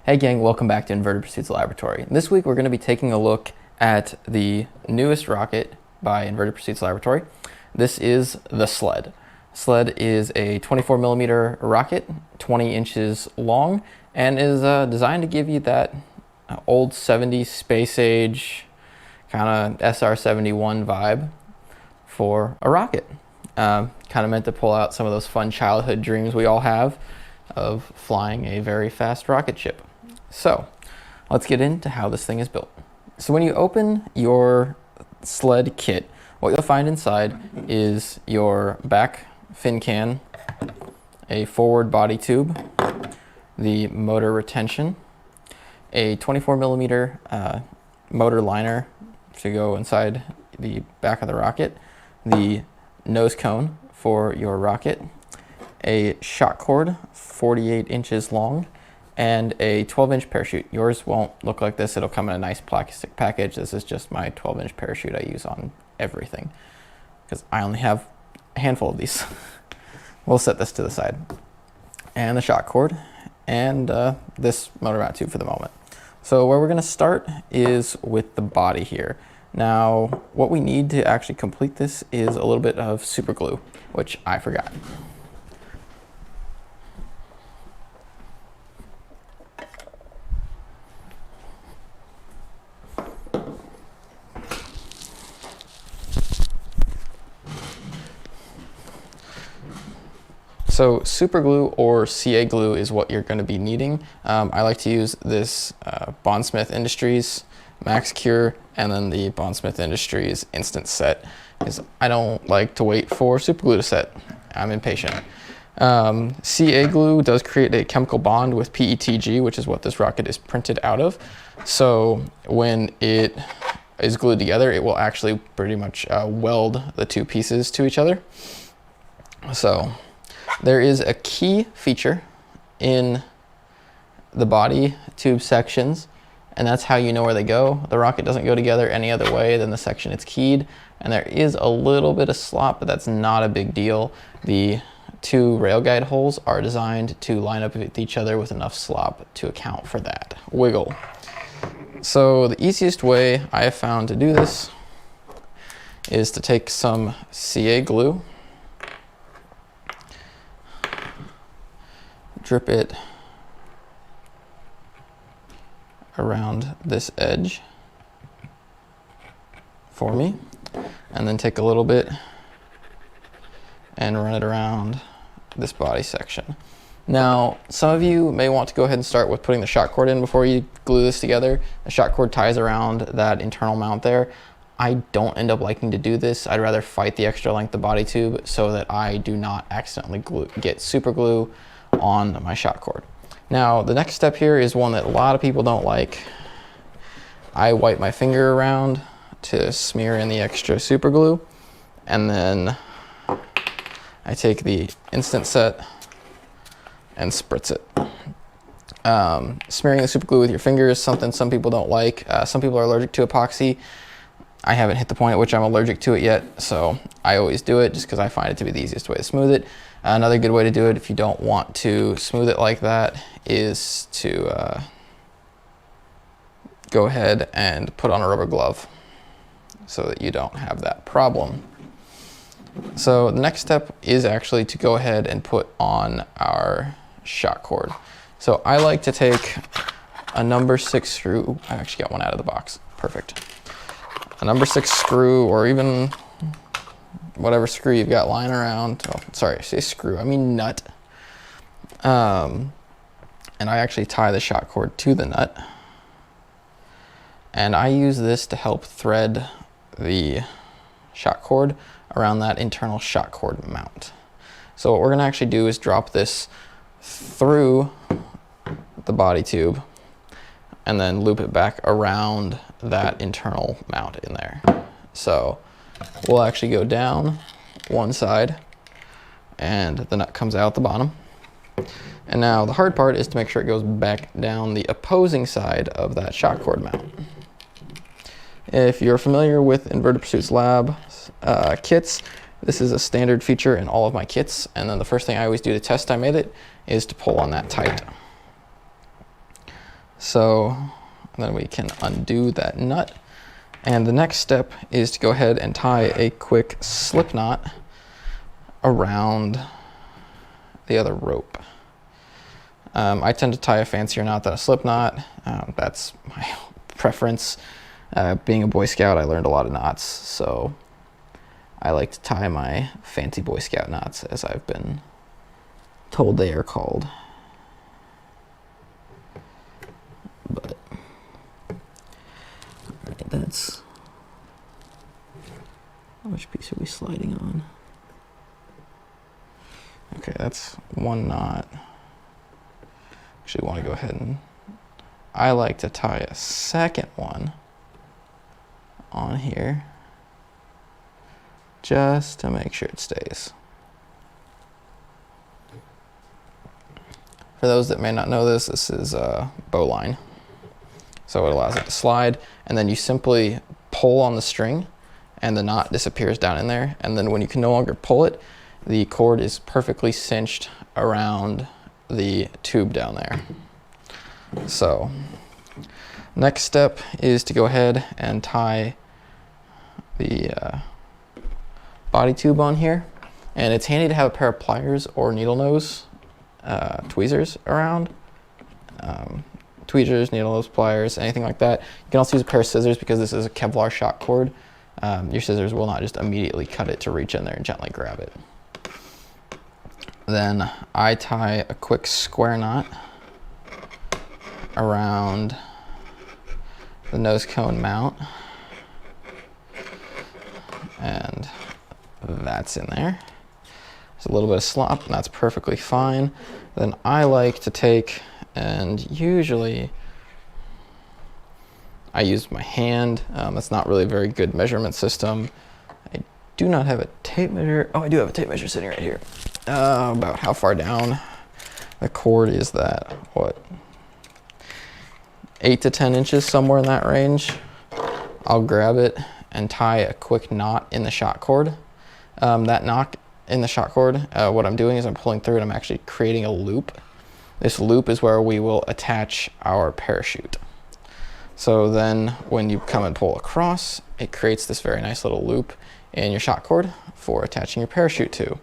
Hey gang, welcome back to Inverted Pursuits Laboratory. This week we're going to be taking a look at the newest rocket by Inverted Pursuits Laboratory. This is the Sled. Sled is a 24mm rocket, 20 inches long, and is designed to give you that old 70s space age kind of SR-71 vibe for a rocket. Kind of meant to pull out some of those fun childhood dreams we all have of flying a very fast rocket ship. So let's get into how this thing is built. So when you open your Sled kit, what you'll find inside is your back fin can, a forward body tube, the motor retention, a 24mm motor liner to go inside the back of the rocket, the nose cone for your rocket, a shock cord 48 inches long, and a 12-inch parachute. Yours won't look like this. It'll come in a nice plastic package. This is just my 12-inch parachute I use on everything because I only have a handful of these. We'll set this to the side. And the shock cord and this motor mount tube for the moment. So where we're going to start is with the body here. Now, what we need to actually complete this is a little bit of super glue, which I forgot. So super glue or CA glue is what you're going to be needing. I like to use this Bondsmith Industries Max Cure and then the Bondsmith Industries Instant Set because I don't like to wait for super glue to set. I'm impatient. CA glue does create a chemical bond with PETG, which is what this rocket is printed out of. So when it is glued together, it will actually pretty much weld the two pieces to each other. So there is a key feature in the body tube sections, and that's how you know where they go. The rocket doesn't go together any other way than the section it's keyed, and there is a little bit of slop, but that's not a big deal. The two rail guide holes are designed to line up with each other with enough slop to account for that wiggle. So the easiest way I have found to do this is to take some CA glue, drip it around this edge for me, and then take a little bit and run it around this body section. Now, some of you may want to go ahead and start with putting the shock cord in before you glue this together. The shock cord ties around that internal mount there. I don't end up liking to do this. I'd rather fight the extra length of body tube so that I do not accidentally get super glue on my shock cord. Now, the next step here is one that a lot of people don't like. I wipe my finger around to smear in the extra super glue, and then I take the Instant Set and spritz it. Smearing the super glue with your finger is something some people don't like. Some people are allergic to epoxy. I haven't hit the point at which I'm allergic to it yet, so I always do it just because I find it to be the easiest way to smooth it. Another good way to do it if you don't want to smooth it like that is to go ahead and put on a rubber glove so that you don't have that problem. So the next step is actually to go ahead and put on our shock cord. So I like to take a number 6 screw. I actually got one out of the box. Perfect. A number 6 screw, or even whatever screw you've got lying around. Oh, sorry, I say screw, I mean nut. And I actually tie the shock cord to the nut. And I use this to help thread the shock cord around that internal shock cord mount. So what we're gonna actually do is drop this through the body tube and then loop it back around that internal mount in there. So we'll actually go down one side and the nut comes out the bottom. And now the hard part is to make sure it goes back down the opposing side of that shock cord mount. If you're familiar with Inverted Pursuits Lab kits, this is a standard feature in all of my kits. And then the first thing I always do to test I made it is to pull on that tight. So then we can undo that nut. And the next step is to go ahead and tie a quick slip knot around the other rope. I tend to tie a fancier knot than a slip knot. That's my preference. Being a Boy Scout, I learned a lot of knots, so I like to tie my fancy Boy Scout knots, as I've been told they are called. But alright, that's, which piece are we sliding on? Okay, that's one knot. Actually want to go ahead and, I like to tie a second one on here just to make sure it stays. For those that may not know this, this is a bowline. So it allows it to slide, and then you simply pull on the string and the knot disappears down in there. And then when you can no longer pull it, the cord is perfectly cinched around the tube down there. So next step is to go ahead and tie the body tube on here. And it's handy to have a pair of pliers or needle nose tweezers around. Tweezers, needle nose pliers, anything like that. You can also use a pair of scissors because this is a Kevlar shock cord. Your scissors will not just immediately cut it to reach in there and gently grab it. Then I tie a quick square knot around the nose cone mount, and that's in there. There's a little bit of slop, and that's perfectly fine. Then I like to take, and usually I use my hand. That's not really a very good measurement system. I do not have a tape measure. Oh, I do have a tape measure sitting right here. About how far down the cord is that? What? 8 to 10 inches, somewhere in that range. I'll grab it and tie a quick knot in the shot cord. That knot in the shot cord, what I'm doing is I'm pulling through and I'm actually creating a loop. This loop is where we will attach our parachute. So then when you come and pull across, it creates this very nice little loop in your shot cord for attaching your parachute to.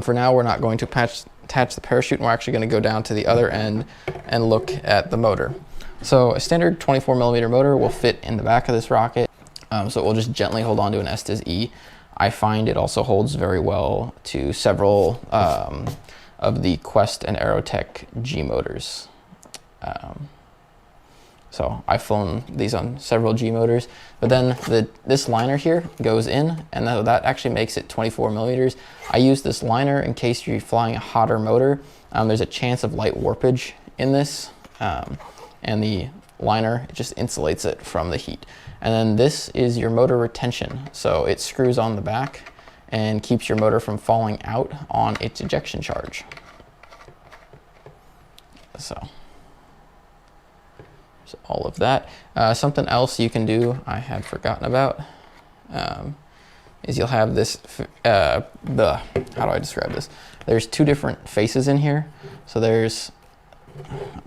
For now, we're not going to attach the parachute, and we're actually going to go down to the other end and look at the motor. So a standard 24mm motor will fit in the back of this rocket, so it will just gently hold on to an Estes E. I find it also holds very well to several of the Quest and Aerotech G motors. So I've flown these on several G motors, but then this liner here goes in, and that actually makes it 24mm. I use this liner in case you're flying a hotter motor. There's a chance of light warpage in this, and the liner just insulates it from the heat. And then this is your motor retention. So it screws on the back and keeps your motor from falling out on its ejection charge. So all of that. Something else you can do I had forgotten about is you'll have this, how do I describe this? There's two different faces in here. So there's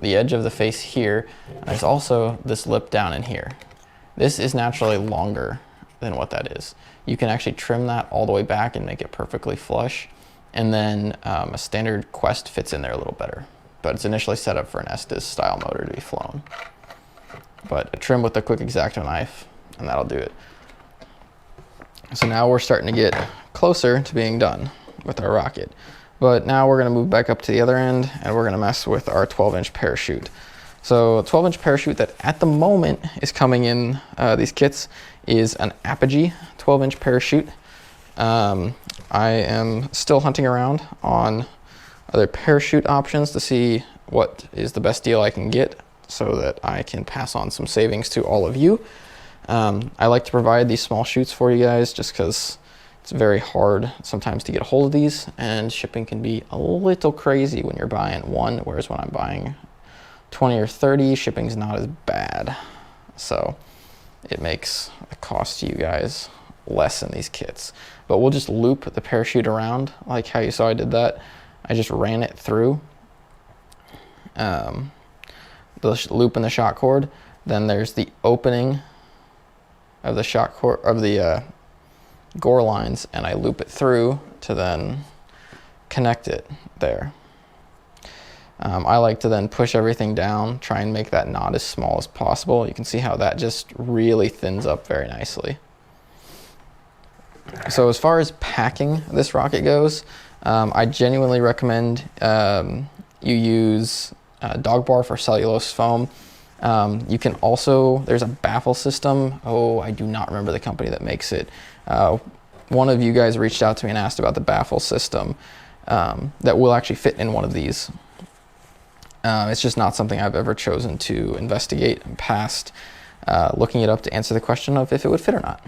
the edge of the face here, and there's also this lip down in here. This is naturally longer than what that is. You can actually trim that all the way back and make it perfectly flush, and then a standard Quest fits in there a little better. But it's initially set up for an Estes style motor to be flown. But a trim with a quick X-Acto knife, and that'll do it. So now we're starting to get closer to being done with our rocket. But now we're gonna move back up to the other end, and we're gonna mess with our 12-inch parachute. So a 12-inch parachute that at the moment is coming in these kits is an Apogee 12-inch parachute. I am still hunting around on other parachute options to see what is the best deal I can get so that I can pass on some savings to all of you. I like to provide these small chutes for you guys just because it's very hard sometimes to get a hold of these, and shipping can be a little crazy when you're buying one, whereas when I'm buying 20 or 30, shipping's not as bad. So it makes the cost to you guys less in these kits. But we'll just loop the parachute around like how you saw I did that. I just ran it through the loop in the shock cord. Then there's the opening of the shock cord of the gore lines, and I loop it through to then connect it there. I like to then push everything down, try and make that knot as small as possible. You can see how that just really thins up very nicely. So as far as packing this rocket goes, I genuinely recommend you use dog barf or cellulose foam. You can also, there's a baffle system. Oh, I do not remember the company that makes it. One of you guys reached out to me and asked about the baffle system that will actually fit in one of these. It's just not something I've ever chosen to investigate past looking it up to answer the question of if it would fit or not.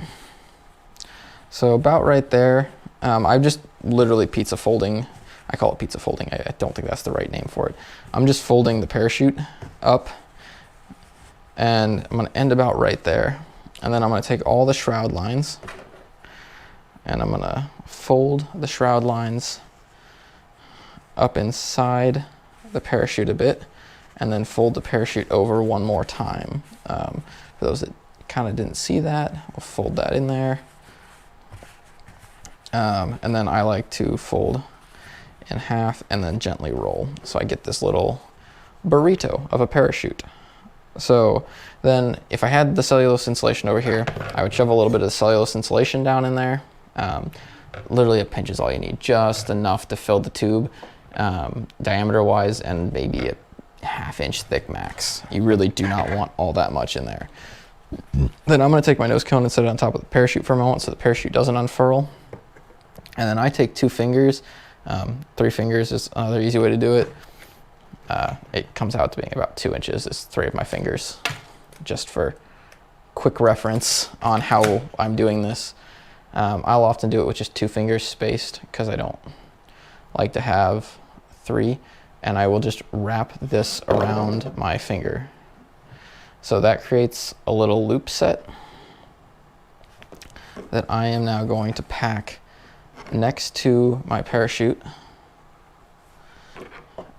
So about right there, I'm just literally pizza folding. I call it pizza folding. I don't think that's the right name for it. I'm just folding the parachute up, and I'm gonna end about right there. And then I'm gonna take all the shroud lines and I'm gonna fold the shroud lines up inside the parachute a bit, and then fold the parachute over one more time. For those that kind of didn't see that, we'll fold that in there. And then I like to fold in half and then gently roll. So I get this little burrito of a parachute. So then if I had the cellulose insulation over here, I would shove a little bit of the cellulose insulation down in there. Literally a pinch is all you need, just enough to fill the tube diameter wise, and maybe a ½ inch thick max. You really do not want all that much in there. Then I'm going to take my nose cone and set it on top of the parachute for a moment so the parachute doesn't unfurl. And then I take 2 fingers, 3 fingers is another easy way to do it. It comes out to being about 2 inches is 3 of my fingers, just for quick reference on how I'm doing this. I'll often do it with just 2 fingers spaced because I don't like to have 3, and I will just wrap this around my finger. So that creates a little loop set that I am now going to pack next to my parachute.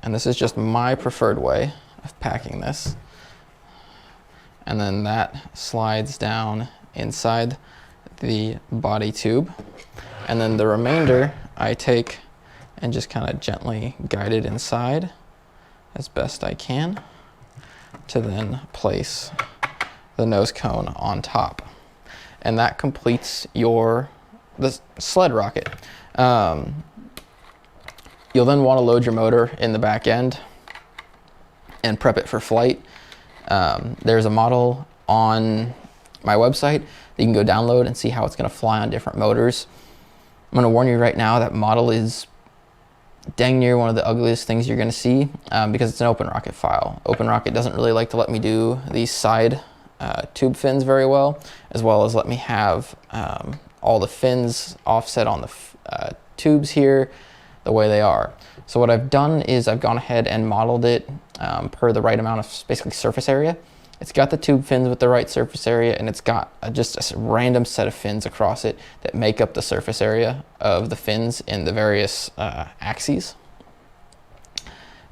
And this is just my preferred way of packing this. And then that slides down inside the body tube. And then the remainder I take and just kind of gently guide it inside as best I can to then place the nose cone on top. And that completes the sled rocket. You'll then want to load your motor in the back end and prep it for flight. There's a model on my website that you can go download and see how it's going to fly on different motors. I'm going to warn you right now, that model is dang near one of the ugliest things you're going to see because it's an open rocket file. Open rocket doesn't really like to let me do these side tube fins very well as let me have all the fins offset on the tubes here the way they are. So what I've done is I've gone ahead and modeled it per the right amount of basically surface area. It's got the tube fins with the right surface area, and it's got just a random set of fins across it that make up the surface area of the fins in the various axes.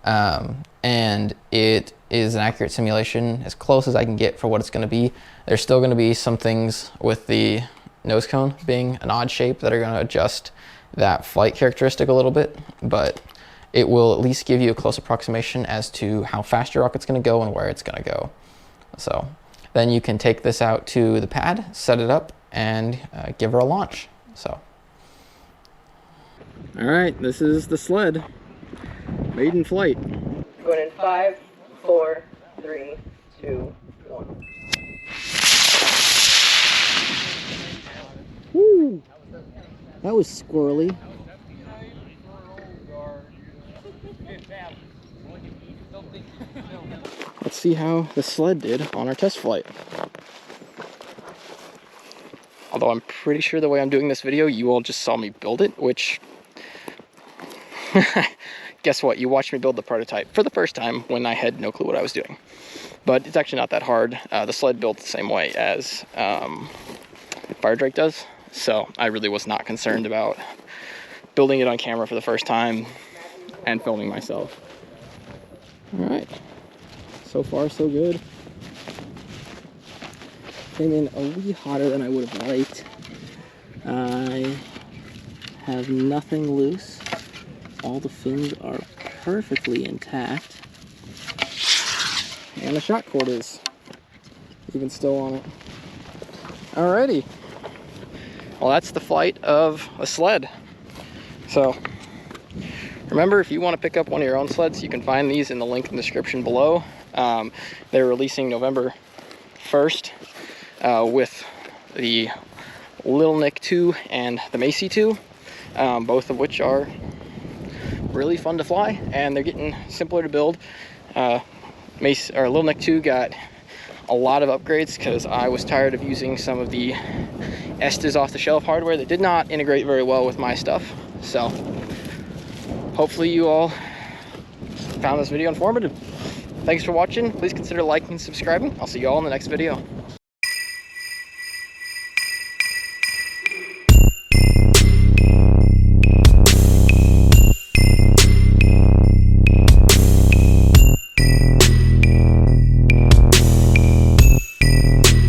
And it is an accurate simulation, as close as I can get for what it's going to be. There's still going to be some things with the nose cone being an odd shape that are going to adjust that flight characteristic a little bit, but it will at least give you a close approximation as to how fast your rocket's going to go and where it's going to go. So then you can take this out to the pad, set it up, and give her a launch. So, all right, this is the sled, maiden flight. Going in 5, 4, 3, 2, 1. Woo! That was squirrely. Let's see how the sled did on our test flight. Although I'm pretty sure the way I'm doing this video, you all just saw me build it, which, guess what? You watched me build the prototype for the first time when I had no clue what I was doing. But it's actually not that hard. The sled built the same way as Fire Drake does, so I really was not concerned about building it on camera for the first time and filming myself. All right. so far so good. Came in a wee hotter than I would have liked. I have nothing loose. All the fins are perfectly intact. And the shot cord is even still on it. Alrighty. Well, that's the flight of a sled. So remember, if you want to pick up one of your own sleds, you can find these in the link in the description below. They're releasing November 1st with the Little Nick 2 and the Macy 2, both of which are really fun to fly, and they're getting simpler to build. Little Nick 2 got a lot of upgrades because I was tired of using some of the Estes off-the-shelf hardware that did not integrate very well with my stuff. So hopefully you all found this video informative. Thanks for watching. Please consider liking and subscribing. I'll see you all in the next video.